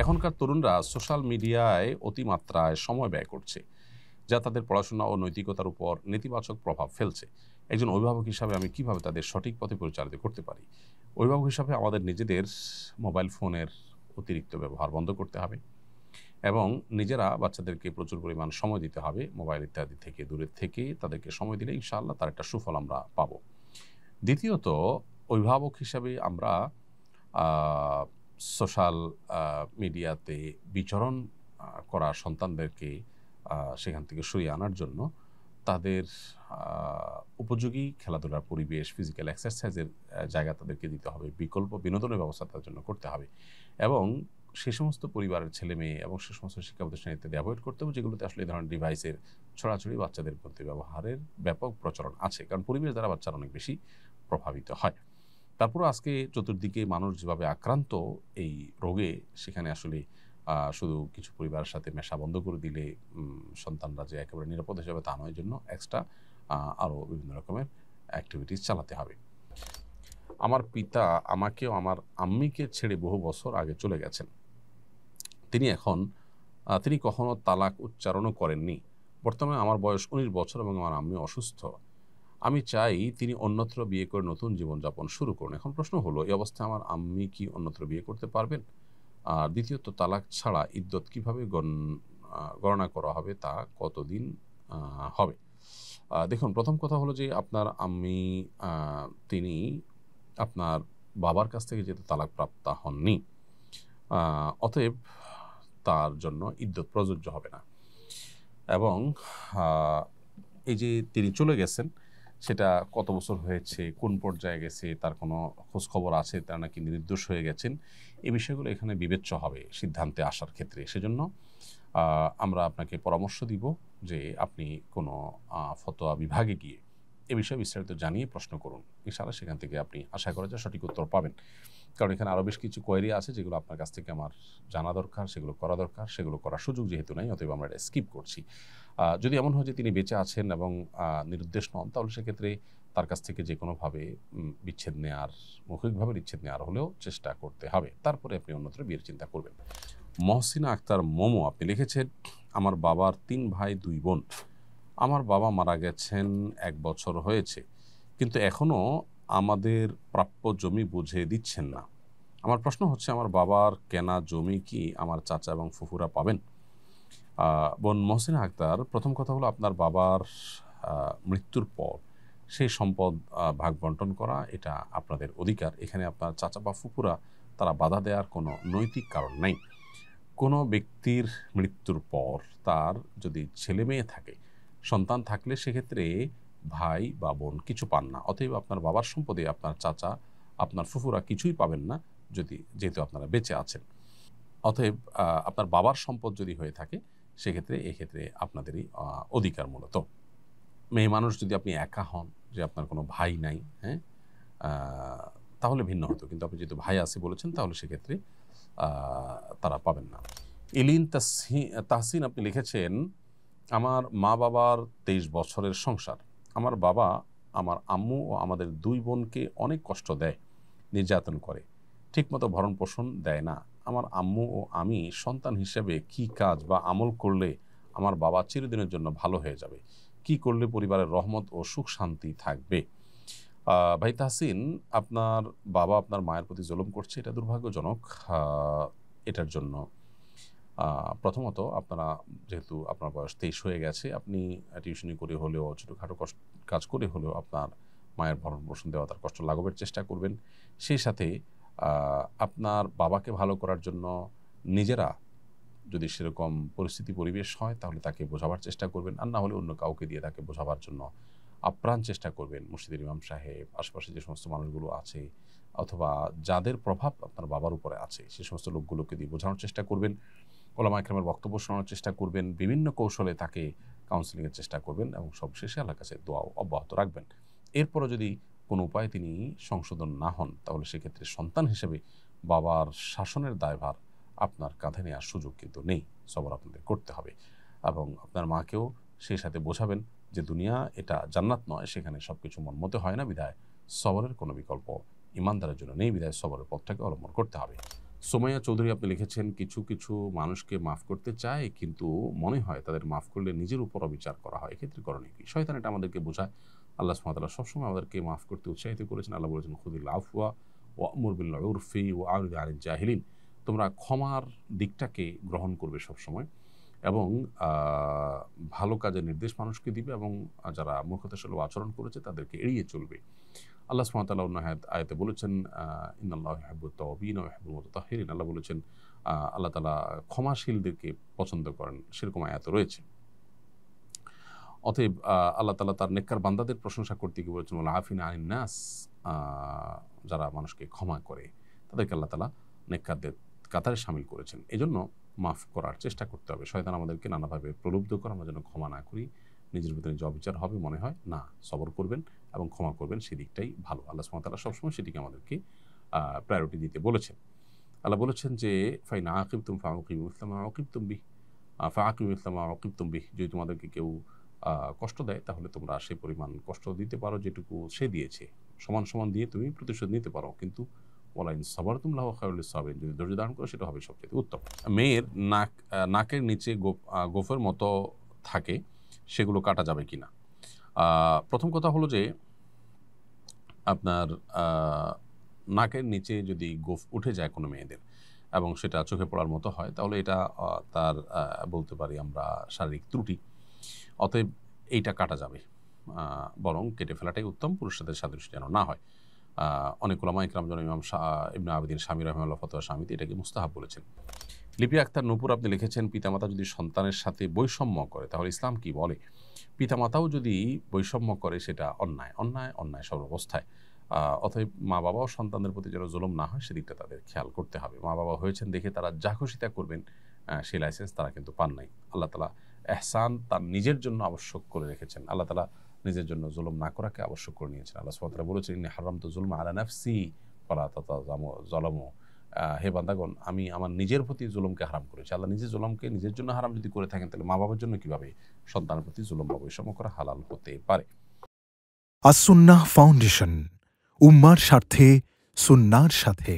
এখনকার তরুণরা সোশ্যাল মিডিয়ায় অতিমাত্রায় সময় ব্যয় করছে, যা তাদের পড়াশোনা ও নৈতিকতার উপর নেতিবাচক প্রভাব ফেলছে। একজন অভিভাবক হিসাবে আমি কিভাবে তাদের সঠিক পথে পরিচালিত করতে পারি? অভিভাবক হিসাবে আমাদের নিজেদের মোবাইল ফোনের অতিরিক্ত ব্যবহার বন্ধ করতে হবে এবং নিজেরা বাচ্চাদেরকে প্রচুর পরিমাণ সময় দিতে হবে। মোবাইল ইত্যাদি থেকে দূরে থেকে তাদেরকে সময় দিলে ইনশাআল্লাহ তার একটা সুফল আমরা পাবো। দ্বিতীয়ত, অভিভাবক হিসাবে আমরা সোশ্যাল মিডিয়াতে বিচরণ করা সন্তানদেরকে সেখান থেকে সরিয়ে আনার জন্য তাদের উপযোগী খেলাধুলার পরিবেশ, ফিজিক্যাল এক্সারসাইজের জায়গা তাদেরকে দিতে হবে, বিকল্প বিনোদনের ব্যবস্থা তাদের জন্য করতে হবে এবং সে সমস্ত পরিবারের ছেলে মেয়ে এবং সে সমস্ত শিক্ষা প্রতিষ্ঠান ইত্যাদি অ্যাভয়েড করতে হবে যেগুলোতে আসলে এই ধরনের ডিভাইসের ছড়াছড়ি বাচ্চাদের প্রতি ব্যবহারের ব্যাপক প্রচলন আছে, কারণ পরিবেশ দ্বারা বাচ্চারা অনেক বেশি প্রভাবিত হয়। তারপরও আজকে চতুর্দিকে মানুষ যেভাবে আক্রান্ত এই রোগে, সেখানে আসলে শুধু কিছু পরিবারের সাথে মেশা বন্ধ করে দিলে সন্তানরা যে একেবারে নিরাপদ হিসাবে তা নয়, জন্য এক্সট্রা আরও বিভিন্ন রকমের অ্যাক্টিভিটিস চালাতে হবে। আমার পিতা আমাকেও আমার আম্মিকে ছেড়ে বহু বছর আগে চলে গেছেন। তিনি কখনো তালাক উচ্চারণও করেননি। বর্তমানে আমার বয়স 19 বছর এবং আমার আম্মি অসুস্থ। আমি চাই তিনি অন্যত্র বিয়ে করে নতুন জীবনযাপন শুরু করুন। এখন প্রশ্ন হলো, এই অবস্থায় আমার আম্মি কি অন্যত্র বিয়ে করতে পারবেন? আর দ্বিতীয়ত, তালাক ছাড়া ইদ্যত কিভাবে গণনা করা হবে, তা কতদিন হবে? দেখুন, প্রথম কথা হলো যে আপনার আম্মি তিনি আপনার বাবার কাছ থেকে যেহেতু তালাক প্রাপ্তা হননি, অতএব তার জন্য ইদ্যত প্রযোজ্য হবে না। এবং এই যে তিনি চলে গেছেন, সেটা কত বছর হয়েছে, কোন পর্যায়ে গেছে, তার কোনো খোঁজখবর আছে, তার নাকি নির্দোষ হয়ে গেছেন, এই বিষয়গুলো এখানে বিবেচ্য হবে সিদ্ধান্তে আসার ক্ষেত্রে। সেজন্য আমরা আপনাকে পরামর্শ দিব যে আপনি কোনো ফতোয়া বিভাগে গিয়ে এ বিষয়ে বিস্তারিত জানিয়ে প্রশ্ন করুন। ইনশাআল্লাহ সেখান থেকে আপনি আশা করা যায় সঠিক উত্তর পাবেন, কারণ এখানে আরও বেশ কিছু কোয়েরি আছে যেগুলো আপনার কাছ থেকে আমার জানা দরকার, সেগুলো করা দরকার। সেগুলো করার সুযোগ যেহেতু নাই, অতএব আমরা এটা স্কিপ করছি। যদি এমন হয় যে তিনি বেঁচে আছেন এবং নিরুদ্দেশ নন, তাহলে সেক্ষেত্রে তার কাছ থেকে যে কোনোভাবে বিচ্ছেদ নেওয়ার, মৌখিকভাবে বিচ্ছেদ নেওয়ার হলেও চেষ্টা করতে হবে। তারপরে আপনি অন্যত্র বিয়ের চিন্তা করবেন। মহসিনা আক্তার মোমো আপনি লিখেছেন, আমার বাবার 3 ভাই 2 বোন। আমার বাবা মারা গেছেন 1 বছর হয়েছে, কিন্তু এখনও আমাদের প্রাপ্য জমি বুঝে দিচ্ছেন না। আমার প্রশ্ন হচ্ছে, আমার বাবার কেনা জমি কি আমার চাচা এবং ফুফুরা পাবেন? বোন মহসিনা আক্তার, প্রথম কথা হলো, আপনার বাবার মৃত্যুর পর সেই সম্পদ ভাগ বন্টন করা এটা আপনাদের অধিকার। এখানে আপনার চাচা বা ফুফুরা তারা বাধা দেওয়ার কোনো নৈতিক কারণ নেই। কোনো ব্যক্তির মৃত্যুর পর তার যদি ছেলে মেয়ে থাকে, সন্তান থাকলে সেক্ষেত্রে ভাই বা বোন কিছু পান না। অতএব আপনার বাবার সম্পদে আপনার চাচা, আপনার ফুফুরা কিছুই পাবেন না যেহেতু আপনারা বেঁচে আছেন। অতএব আপনার বাবার সম্পদ যদি হয়ে থাকে, সেক্ষেত্রে এক্ষেত্রে আপনাদেরই অধিকার মূলত। মেয়ে মানুষ যদি আপনি একা হন, যে আপনার কোনো ভাই নাই, হ্যাঁ, তাহলে ভিন্ন হতো, কিন্তু আপনি যেহেতু ভাই আছে বলেছেন, তাহলে সেক্ষেত্রে তারা পাবেন না। ইলিন তাহসিন আপনি লিখেছেন, আমার মা বাবার 23 বছরের সংসার। আমার বাবা আমার আম্মু ও আমাদের 2 বোনকে অনেক কষ্ট দেয়, নির্যাতন করে, ঠিকমতো ভরণ পোষণ দেয় না। আমার আম্মু ও আমি সন্তান হিসেবে কি কাজ বা আমল করলে আমার বাবা চিরদিনের জন্য ভালো হয়ে যাবে? কি করলে পরিবারের রহমত ও সুখ শান্তি থাকবে? ভাই তাহসিন, আপনার বাবা আপনার মায়ের প্রতি জুলুম করছে, এটা দুর্ভাগ্যজনক। এটার জন্য প্রথমত আপনারা, যেহেতু আপনার বয়স 23 হয়ে গেছে, আপনি টিউশনি করে হলেও, ছোটোখাটো কাজ করে হলেও আপনার মায়ের ভরণ পোষণ দেওয়া, তার কষ্ট লাঘবের চেষ্টা করবেন। সেই সাথে আপনার বাবাকে ভালো করার জন্য নিজেরা যদি সেরকম পরিস্থিতি পরিবেশ হয়, তাহলে তাকে বোঝাবার চেষ্টা করবেন, আর না হলে অন্য কাউকে দিয়ে তাকে বোঝাবার জন্য আপ্রাণ চেষ্টা করবেন। মসজিদের ইমাম সাহেব, আশেপাশে যে সমস্ত মানুষগুলো আছে, অথবা যাদের প্রভাব আপনার বাবার উপরে আছে, সে সমস্ত লোকগুলোকে দিয়ে বোঝানোর চেষ্টা করবেন। ওলামা ইকরামের বক্তব্য শোনানোর চেষ্টা করবেন, বিভিন্ন কৌশলে তাকে কাউন্সেলিংয়ের চেষ্টা করবেন এবং সবশেষে আল্লাহর কাছে দোয়াও অব্যাহত রাখবেন। এরপরও যদি কোনো উপায়ে তিনি সংশোধন না হন, তাহলে সেক্ষেত্রে সন্তান হিসেবে বাবার শাসনের দায়ভার আপনার কাঁধে নেওয়ার সুযোগ কিন্তু নেই। সবর আপনাদের করতে হবে এবং আপনার মাকেও সেই সাথে বোঝাবেন যে দুনিয়া এটা জান্নাত নয়, সেখানে সব কিছু মন মতো হয় না, বিধায় সবরের কোনো বিকল্প ইমানদারের জন্য নেই, বিধায় সবরের পথটাকে অবলম্বন করতে হবে। সোমাইয়া চৌধুরী আপনি লিখেছেন, কিছু কিছু মানুষকে মাফ করতে চায় কিন্তু মনে হয় তাদের মাফ করলে নিজের উপর অবিচার করা হয়, এক্ষেত্রে করণীয় কি? শয়তান এটা আমাদেরকে বোঝায়। আল্লাহ সুবহানাহু ওয়া তাআলা সবসময় আমাদেরকে মাফ করতে উৎসাহিত করেছেন। আল্লাহ বলেছেন, খুযিল আফওয়া ওয়া'মুর বিল উরফি ওয়া'রিদ আনিল জাহিলিন। তোমরা ক্ষমার দিকটাকে গ্রহণ করবে সবসময় এবং ভালো কাজের নির্দেশ মানুষকে দিবে এবং যারা মূর্খতাশীল আচরণ করেছে তাদেরকে এড়িয়ে চলবে। আল্লাহ সুবহানাহু ওয়া তাআলা অন্য আয়াতে বলেছেন, ইন্নাল্লাহা ইউহিব্বুত তাওয়াবিন ওয়া ইউহিব্বুল মুতাতাহহিরিন। আল্লাহ বলেছেন, আল্লাহ তাআলা ক্ষমাশীলদেরকে পছন্দ করেন, সেরকম আয়াত রয়েছে। অতএব আল্লাহ তাআলা তার নেককার বান্দাদের প্রশংসা করতে গিয়ে বলেছেন, ওয়াল আফিনা আনিন নাস, যারা মানুষকে ক্ষমা করে তাদেরকে আল্লাহ তাআলা নেককারদের কাতারে শামিল করেছেন। এজন্য মাফ করার চেষ্টা করতে হবে। শয়তান আমাদেরকে নানাভাবে প্রলুব্ধ করে আমরা যেন ক্ষমা না করি, নিজের ভিতরে যে অবিচার হবে মনে হয় না, সবর করবেন এবং ক্ষমা করবেন, সেদিকটাই ভালো। আল্লাহ সুবহানাহু ওয়া তাআলা সবসময় সেদিকে আমাদেরকে প্রায়োরিটি দিতে বলেছেন। আল্লাহ বলেছেন যে, ফাইন আকিবতুম ফাআকিবু মিসলা মা উকিবতুম বিহি, ফাআকিবু মিসলা মা উকিবতুম বিহি। যদি তোমাদেরকে কেউ কষ্ট দেয় তাহলে তোমরা সে পরিমাণ কষ্ট দিতে পারো যেটুকু সে দিয়েছে, সমান সমান দিয়ে তুমি প্রতিশোধ নিতে পারো। কিন্তু ওয়ালা ইন সাবারতুম লাহু খায়রুল লিস-সাবিরিন, যদি ধৈর্য ধারণ করো সেটা হবে সবচেয়ে উত্তম। মেয়ের নাকের নিচে গোফের মতো থাকে, সেগুলো কাটা যাবে কিনা? প্রথম কথা হলো যে আপনার নাকের নিচে যদি গোফ উঠে যায় কোনো মেয়েদের এবং সেটা চোখে পড়ার মতো হয়, তাহলে এটা তার বলতে পারি আমরা শারীরিক ত্রুটি। অতএব এইটা কাটা যাবে, বরং কেটে ফেলাটাই উত্তম, পুরুষের সাথে সাদৃশ্য যেন না হয়। অনেক উলামা ইকরাম যেমন ইমাম ইবনে আবিদিন শামী রাহিমাহুল্লাহ ফতোয়া শামীতে এটাকে মুস্তাহাব বলেছেন। লিপি আক্তার নূপুর আপনি লিখেছেন, পিতামাতা যদি সন্তানের সাথে বৈষম্য করে তাহলে ইসলাম কি বলে? পিতামাতাও যদি বৈষম্য করে সেটা অন্যায়, অন্যায়, অন্যায় সর্বাবস্থায়। অতএব মা বাবাও সন্তানদের প্রতি যেন জুলুম না হয় সেদিকটা তাদের খেয়াল করতে হবে। মা বাবা হয়েছেন দেখে তারা যা খুশি তা করবেন, সেই লাইসেন্স তারা কিন্তু পান নাই। আল্লাহ তাআলা ইহসান তার নিজের জন্য আবশ্যক করে রেখেছেন। আল্লাহ তাআলা নিজের জন্য জুলুম না করাকে আবশ্যক করে নিয়েছেন। আল্লাহ সুবহানাহু ওয়া তাআলা বলেছেন, ইন্নী হারামতু যুলমা আলা নাফসি ফালা তাযালামু। হে বান্দাগণ, আমি আমার নিজের প্রতি জুলুমকে হারাম করেছি। আল্লাহ নিজে জুলুমকে নিজের জন্য হারাম যদি করে থাকেন, তাহলে মা বাবার জন্য কিভাবে সন্তানের প্রতি জুলুম বা বৈষম্য করা হালাল হতে পারে? আস-সুন্নাহ ফাউন্ডেশন, উম্মার স্বার্থে সুন্নাহর সাথে।